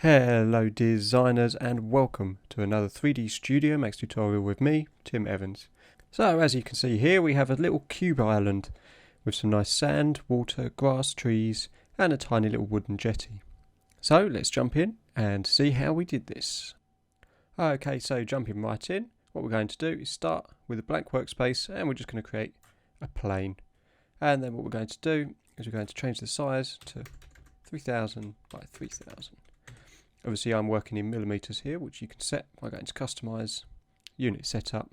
Hello designers and welcome to another 3D Studio Max tutorial with me, Tim Evans. So as you can see here we have a little cube island with some nice sand, water, grass, trees and a tiny little wooden jetty. So let's jump in and see how we did this. Okay, so jumping right in, what we're going to do is start with a blank workspace and we're just going to create a plane. And then what we're going to do is we're going to change the size to 3000 by 3000. Obviously I'm working in millimeters here, which you can set by going to customize, unit setup,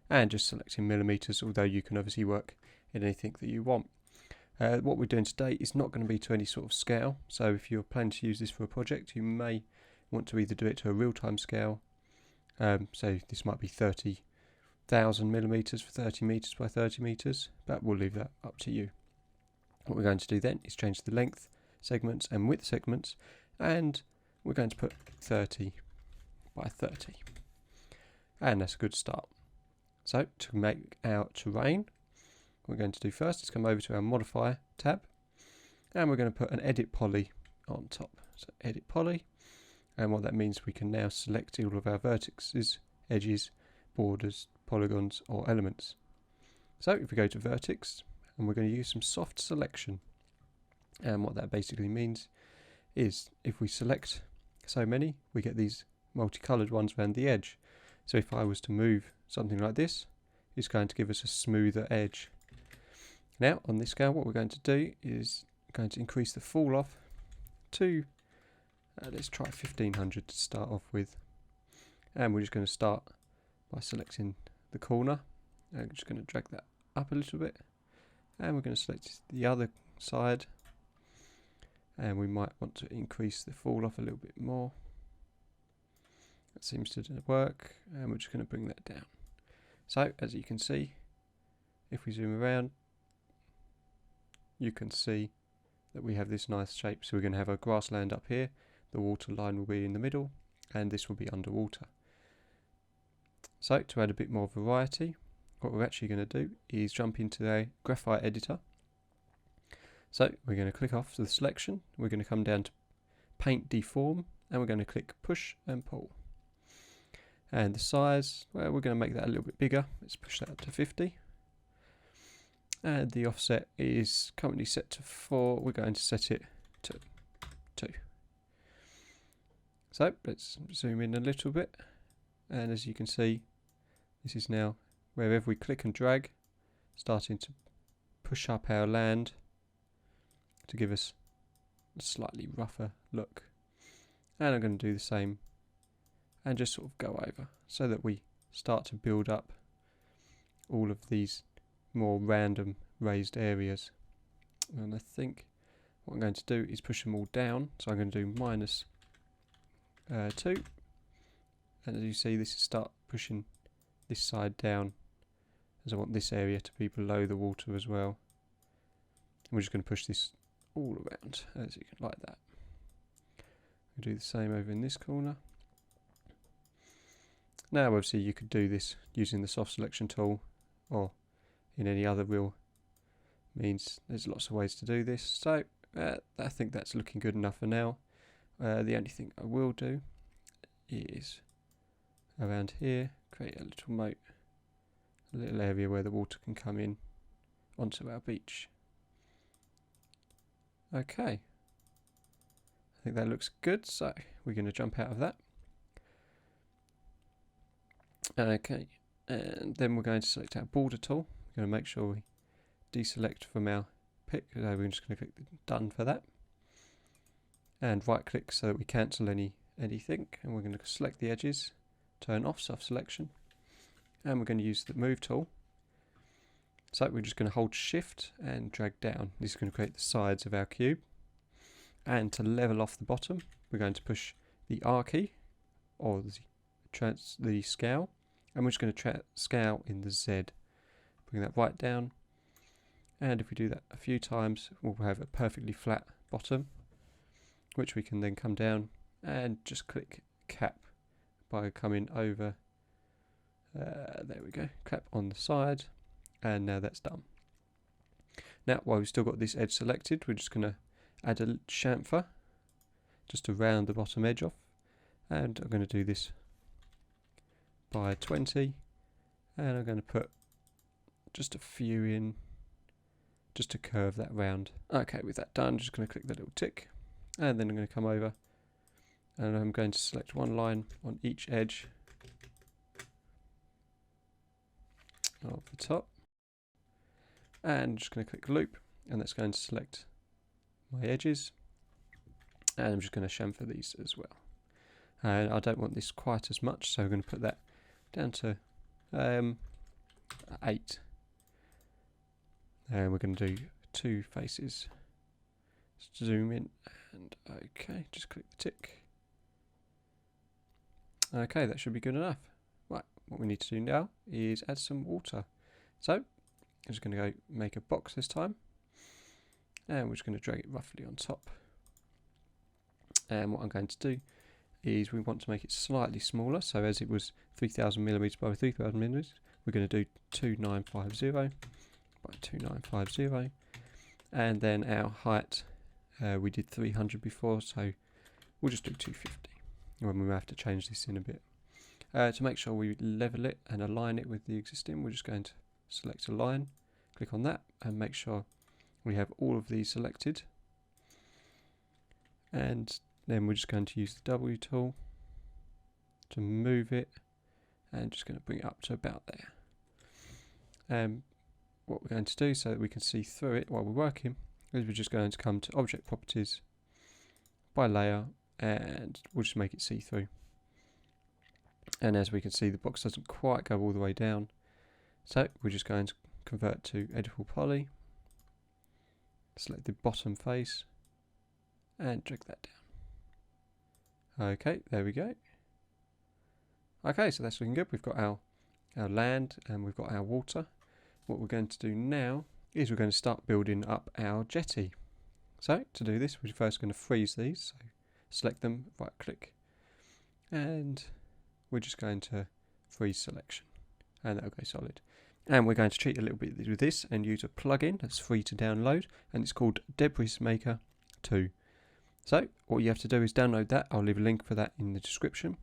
and just selecting millimeters, although you can obviously work in anything that you want. What we're doing today is not going to be to any sort of scale, so if you're planning to use this for a project, you may want to either do it to a real-time scale, so this might be 30,000 millimeters for 30 meters by 30 meters, but we'll leave that up to you. What we're going to do then is change the length segments and width segments, and we're going to put 30 by 30, and that's a good start. So to make our terrain, what we're going to do first is come over to our modify tab, and we're going to put an edit poly on top. So edit poly, and what that means, we can now select all of our vertices, edges, borders, polygons or elements. So if we go to vertex, and we're going to use some soft selection, and what that basically means is if we select so many, we get these multicolored ones around the edge. So if I was to move something like this, it's going to give us a smoother edge. Now on this scale, what we're going to do is going to increase the fall off to let's try 1500 to start off with, and we're just going to start by selecting the corner. I'm just going to drag that up a little bit, and we're going to select the other side, and we might want to increase the fall off a little bit more. That seems to work, and we're just going to bring that down. So as you can see, if we zoom around, you can see that we have this nice shape. So we're going to have a grassland up here, the water line will be in the middle, and this will be underwater. So to add a bit more variety, what we're actually going to do is jump into the graphite editor. So we're going to click off the selection, we're going to come down to paint deform, and we're going to click push and pull. And the size, well, we're going to make that a little bit bigger. Let's push that up to 50. And the offset is currently set to 4, we're going to set it to 2. So let's zoom in a little bit, and as you can see, this is now, wherever we click and drag, starting to push up our land to give us a slightly rougher look. And I'm going to do the same and just sort of go over so that we start to build up all of these more random raised areas. And I think what I'm going to do is push them all down, so I'm going to do minus 2, and as you see, this is start pushing this side down, as I want this area to be below the water as well. And we're just going to push this all around, as you can, like that. We'll do the same over in this corner. Now obviously you could do this using the soft selection tool or in any other real means. There's lots of ways to do this, so I think that's looking good enough for now. The only thing I will do is around here create a little moat, a little area where the water can come in onto our beach. Okay, I think that looks good, so we're going to jump out of that. Okay, and then we're going to select our border tool. We're going to make sure we deselect from our pick, so we're just going to click done for that. And right click so that we cancel anything, and we're going to select the edges, turn off soft selection, and we're going to use the move tool. So we're just going to hold shift and drag down. This is going to create the sides of our cube, and to level off the bottom we're going to push the R key or the scale, and we're just going to scale in the Z. Bring that right down, and if we do that a few times we'll have a perfectly flat bottom, which we can then come down and just click cap by coming over, there we go, cap on the side, and now that's done. Now while we've still got this edge selected, we're just going to add a chamfer just to round the bottom edge off, and I'm going to do this by 20, and I'm going to put just a few in just to curve that round. Okay, with that done, I'm just going to click the little tick, and then I'm going to come over and I'm going to select one line on each edge of the top, and I'm just going to click loop, and that's going to select my edges, and I'm just going to chamfer these as well. And I don't want this quite as much, so I'm going to put that down to 8, and we're going to do 2 faces. Let's zoom in, and okay, just click the tick. Okay, that should be good enough. Right, what we need to do now is add some water. So I'm just going to go make a box this time, and we're just going to drag it roughly on top. And what I'm going to do is we want to make it slightly smaller, so as it was 3000 millimeters by 3000 millimeters, we're going to do 2950 by 2950, and then our height, we did 300 before, so we'll just do 250. When we have to change this in a bit. To make sure we level it and align it with the existing, we're just going to select a line, click on that, and make sure we have all of these selected. And then we're just going to use the W tool to move it, and just going to bring it up to about there. What we're going to do so that we can see through it while we're working is we're just going to come to Object Properties, by Layer, and we'll just make it see-through. And as we can see, the box doesn't quite go all the way down, so we're just going to convert to Editable Poly, select the bottom face, and drag that down. Okay, there we go. Okay, so that's looking good. We've got our land and we've got our water. What we're going to do now is we're going to start building up our jetty. So to do this, we're first going to freeze these. So select them, right click, and we're just going to freeze selection, and that'll go solid. And we're going to cheat a little bit with this and use a plugin that's free to download, and it's called Debris Maker 2. So what you have to do is download that. I'll leave a link for that in the description,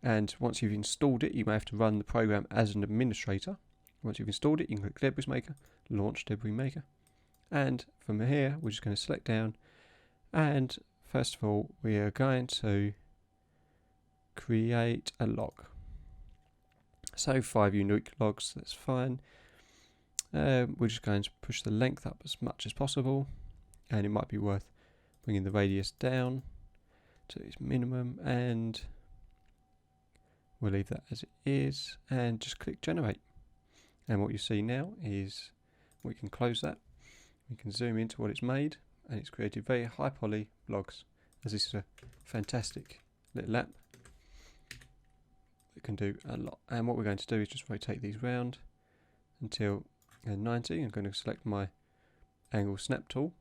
and once you've installed it, you may have to run the program as an administrator. Once you've installed it, you can click Debris Maker, launch Debris Maker, and from here we're just going to select down, and first of all, we are going to create a log. So 5 unique logs, that's fine. We're just going to push the length up as much as possible, and it might be worth bringing the radius down to its minimum, and we'll leave that as it is, and just click generate. And what you see now is we can close that, we can zoom into what it's made, and it's created very high poly logs, as this is a fantastic little app that can do a lot. And what we're going to do is just rotate these round until 90. I'm going to select my angle snap tool,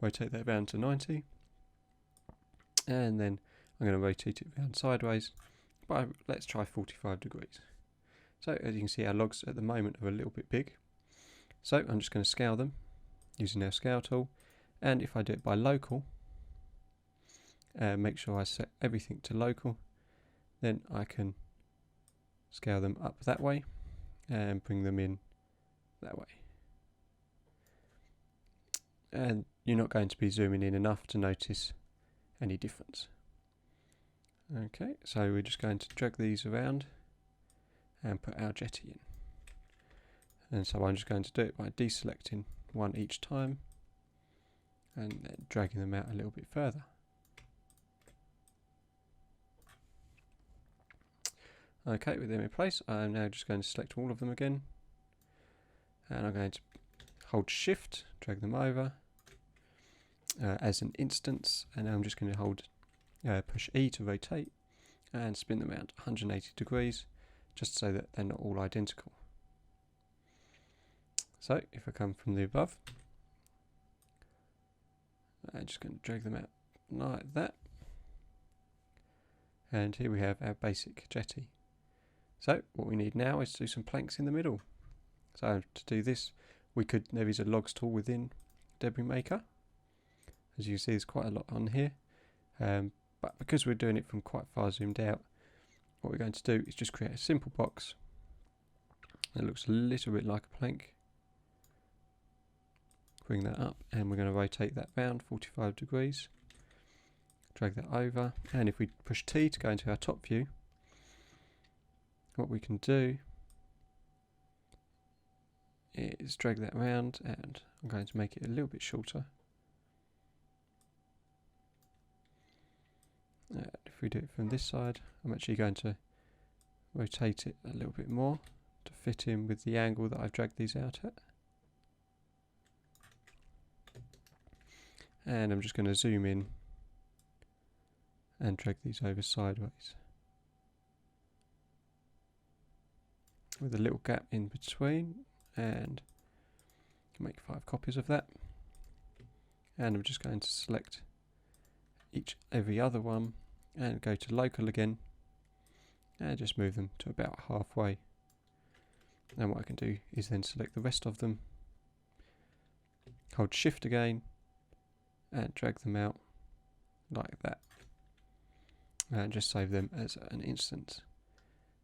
rotate that round to 90, and then I'm going to rotate it round sideways by, let's try 45 degrees. So as you can see, our logs at the moment are a little bit big, so I'm just going to scale them using our scale tool, and if I do it by local, make sure I set everything to local, then I can scale them up that way and bring them in that way. And you're not going to be zooming in enough to notice any difference. Okay, so we're just going to drag these around and put our jetty in. And so I'm just going to do it by deselecting one each time and then dragging them out a little bit further. Okay, with them in place, I'm now just going to select all of them again, and I'm going to hold shift, drag them over as an instance, and now I'm just going to hold push E to rotate and spin them around 180 degrees, just so that they're not all identical. So if I come from the above, I'm just going to drag them out like that, and here we have our basic jetty. So what we need now is to do some planks in the middle. So to do this, there is a logs tool within Debris Maker, As you can see, there's quite a lot on here, but because we're doing it from quite far zoomed out, what we're going to do is just create a simple box that looks a little bit like a plank. Bring that up, and we're going to rotate that round 45 degrees, drag that over, and if we push T to go into our top view, what we can do is drag that round, and I'm going to make it a little bit shorter. If we do it from this side, I'm actually going to rotate it a little bit more to fit in with the angle that I've dragged these out at. And I'm just going to zoom in and drag these over sideways, with a little gap in between, and make 5 copies of that. And I'm just going to select every other one and go to local again and just move them to about halfway. And what I can do is then select the rest of them, hold shift again and drag them out like that, and just save them as an instance.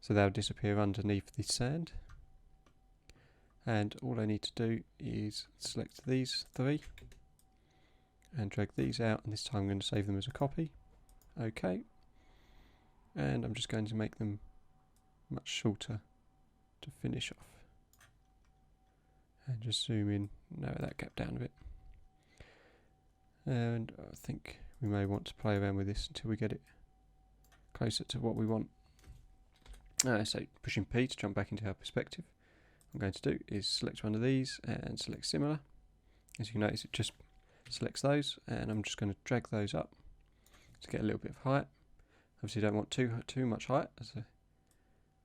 So they'll disappear underneath the sand. And all I need to do is select these 3 and drag these out, and this time I'm going to save them as a copy. OK. And I'm just going to make them much shorter to finish off. And just zoom in, narrow that gap down a bit. And I think we may want to play around with this until we get it closer to what we want. So pushing P to jump back into our perspective, what I'm going to do is select one of these and select similar. As you can notice, it just selects those, and I'm just going to drag those up to get a little bit of height. Obviously don't want too much height, as I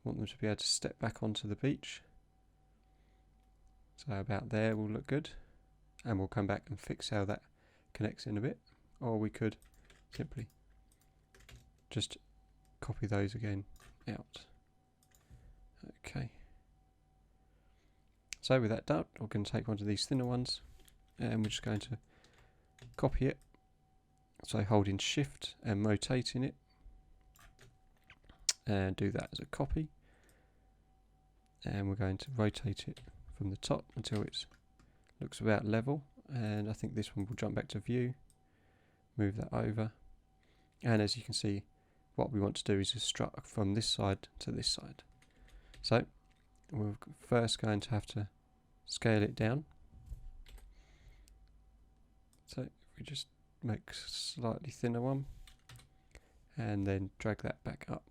want them to be able to step back onto the beach. So about there will look good, and we'll come back and fix how that connects in a bit. Or we could simply just copy those again out. Okay. So with that done, we're going to take one of these thinner ones, and we're just going to copy it. So holding shift and rotating it, and do that as a copy. And we're going to rotate it from the top until it looks about level. And I think this one will jump back to view, move that over. And as you can see, what we want to do is just strut from this side to this side. So we're first going to have to scale it down. So if we just make a slightly thinner one and then drag that back up,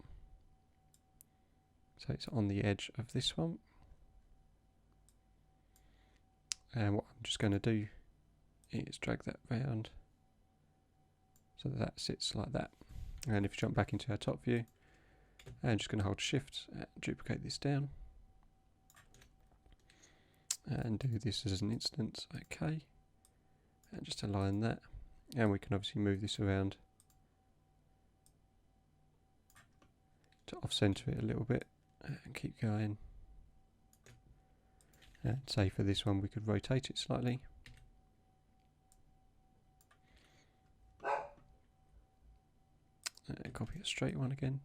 so it's on the edge of this one. And what I'm just going to do is drag that round so that sits like that. And if you jump back into our top view, I'm just going to hold shift and duplicate this down and do this as an instance. OK, and just align that, and we can obviously move this around to off center it a little bit and keep going. And say for this one we could rotate it slightly. And copy a straight one again.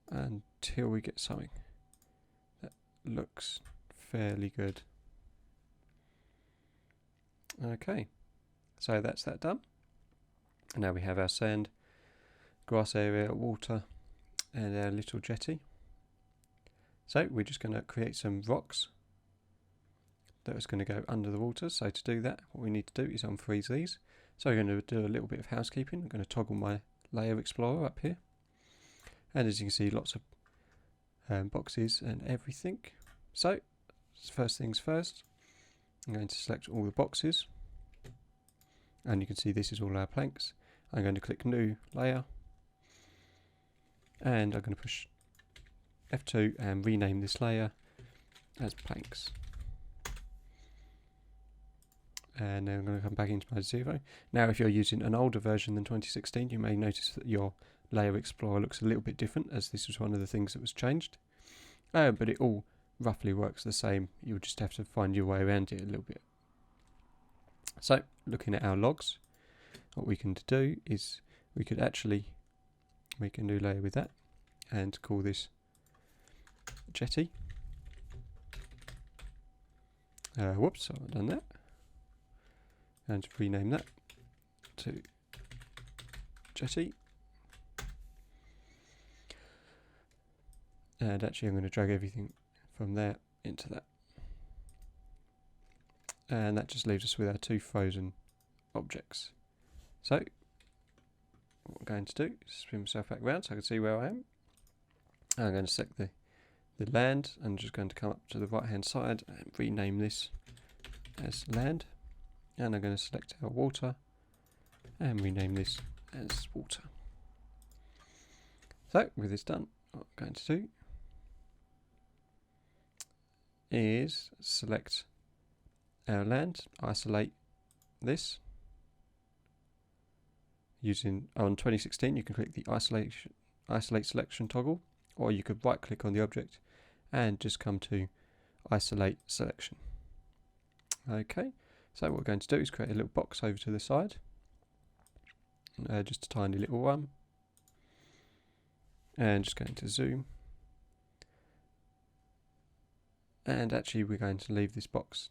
Until we get something that looks fairly good. Okay, so that's that done. Now we have our sand, grass area, water, and our little jetty. So we're just going to create some rocks that is going to go under the water. So to do that, what we need to do is unfreeze these. So we're going to do a little bit of housekeeping. I'm going to toggle my layer explorer up here, and as you can see, lots of boxes and everything. So first things first, I'm going to select all the boxes, and you can see this is all our planks. I'm going to click new layer, and I'm going to push F2 and rename this layer as planks. And then I'm going to come back into my 0. Now if you're using an older version than 2016, you may notice that your layer explorer looks a little bit different, as this was one of the things that was changed. But it all roughly works the same. You'll just have to find your way around it a little bit. So looking at our logs, what we can do is we could actually make a new layer with that and call this jetty. Whoops, I've done that. And rename that to jetty. And actually I'm going to drag everything from there into that. And that just leaves us with our two frozen objects. So what I'm going to do is spin myself back around so I can see where I am. I'm going to select the land. I'm just going to come up to the right hand side and rename this as land. And I'm going to select our water and rename this as water. So with this done, what I'm going to do is select our land, isolate this. Using on 2016 you can click the isolate selection toggle, or you could right click on the object and just come to isolate selection. Okay, so what we're going to do is create a little box over to the side, just a tiny little one, and just going to zoom, and actually we're going to leave this box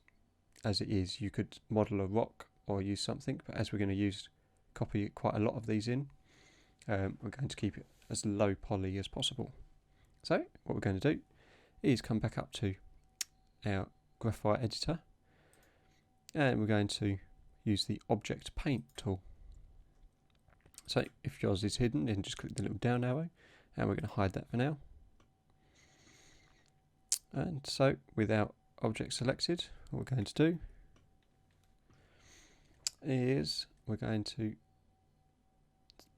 as it is. You could model a rock or use something, but as we're going to copy quite a lot of these in, we're going to keep it as low poly as possible. So what we're going to do is come back up to our graphite editor, and we're going to use the object paint tool. So if yours is hidden, then just click the little down arrow, and we're going to hide that for now. And so with our object selected, what we're going to do is we're going to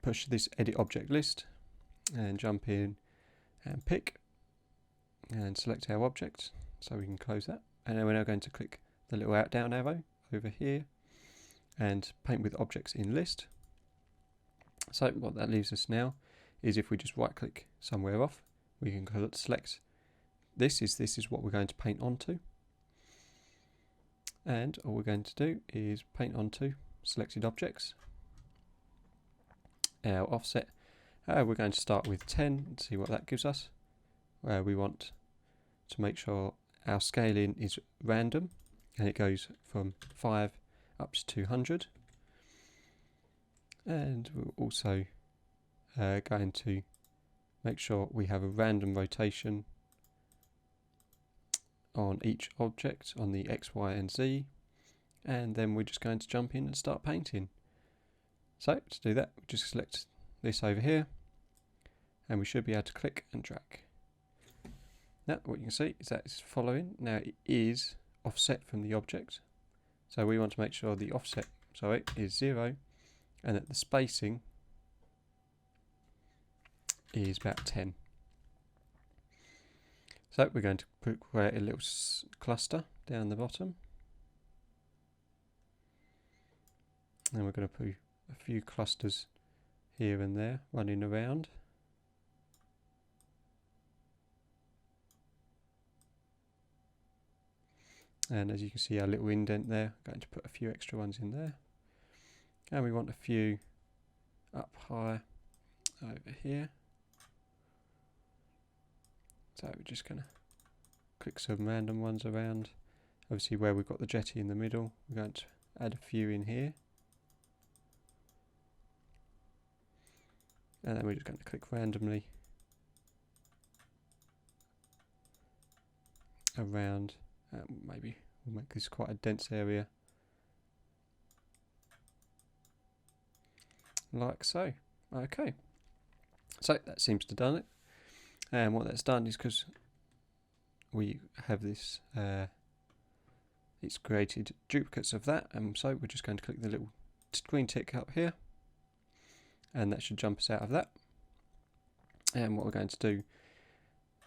push this edit object list and jump in and pick and select our object, so we can close that. And then we're now going to click the little down arrow over here and paint with objects in list. So what that leaves us now is if we just right click somewhere off, we can select this is what we're going to paint onto. And all we're going to do is paint onto selected objects. Our offset, we're going to start with 10 and see what that gives us. We want to make sure our scaling is random and it goes from 5 up to 200. And we're also going to make sure we have a random rotation on each object on the X, Y and Z, and then we're just going to jump in and start painting. So to do that, we just select this over here and we should be able to click and drag. Now what you can see is that it's following. Now it is offset from the object, so we want to make sure the offset is 0 and that the spacing is about 10. So we're going to create a little cluster down the bottom, and we're going to put a few clusters here and there running around. And as you can see, our little indent there, I'm going to put a few extra ones in there. And we want a few up high over here. So we're just going to click some random ones around. Obviously where we've got the jetty in the middle, we're going to add a few in here. And then we're just going to click randomly around. Maybe we'll make this quite a dense area, like so. Okay, so that seems to have done it. And what that's done is because we have this, it's created duplicates of that, and so we're just going to click the little green tick up here, and that should jump us out of that. And what we're going to do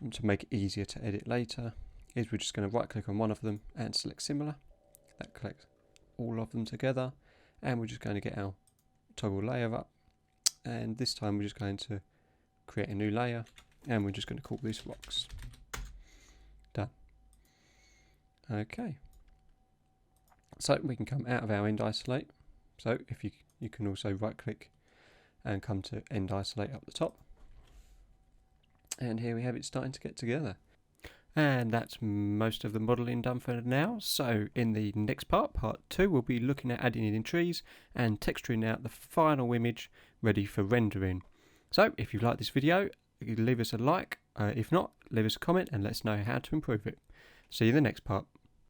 to make it easier to edit later is we're just going to right click on one of them and select similar. That collects all of them together, and we're just going to get our toggle layer up, and this time we're just going to create a new layer, and we're just going to call this rocks. Done. Okay. So we can come out of our end isolate. So if you can also right click and come to end isolate up the top. And here we have it starting to get together. And that's most of the modelling done for now. So in the next part, part 2, we'll be looking at adding in trees and texturing out the final image ready for rendering. So if you've liked this video, leave us a like. If not, leave us a comment and let us know how to improve it. See you in the next part.